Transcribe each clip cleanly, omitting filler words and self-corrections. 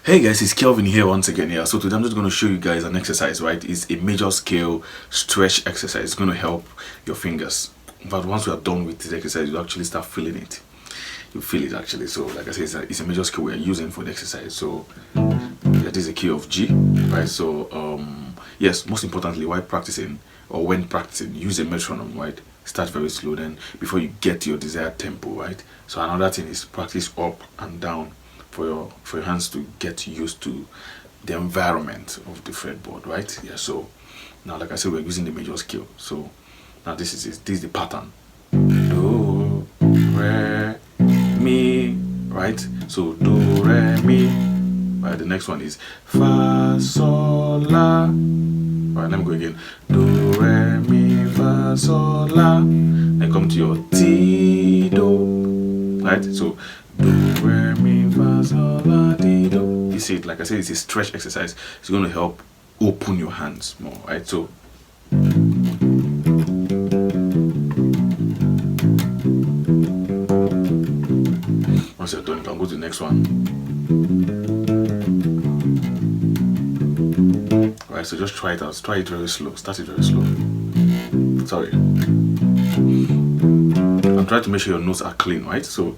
Hey guys, it's Kelvin here once again. Yeah, so today I'm just going to show you guys an exercise, right? It's a major scale stretch exercise. It's going to help your fingers. But once we are done with this exercise, you actually start feeling it. You feel it actually. So like I said, it's a major scale we are using for the exercise. So yeah, this is a key of G, right? So yes, most importantly, while practicing or when practicing, use a metronome, right? Start very slow, then before you get to your desired tempo, right? So another thing is practice up and down for your hands to get used to the environment of the fretboard, right? Yeah. So now, like I said, we're using the major scale. So now this is the pattern. Do, re, mi, right? So do, re, mi. Right. The next one is fa, sol, la. Right. Let me go again. Do, re, mi, fa, sol, la. Then come to your ti, do. Right. So do, re, mi, fa, sol, la, ti, do. You see it, like I said, it's a stretch exercise. It's going to help open your hands more, right? So once you're done, you can go to the next one. Right, so just try it out. Try it very slow. Start it very slow. Sorry. I'm trying to make sure your notes are clean, right? So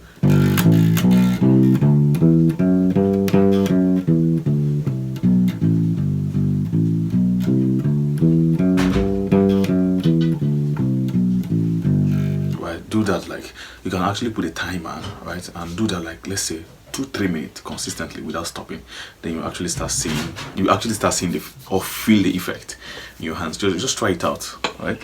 do that, like you can actually put a timer, right, and do that like let's say 2-3 minutes consistently without stopping. Then you actually start seeing the or feel the effect in your hands. Just try it out, right?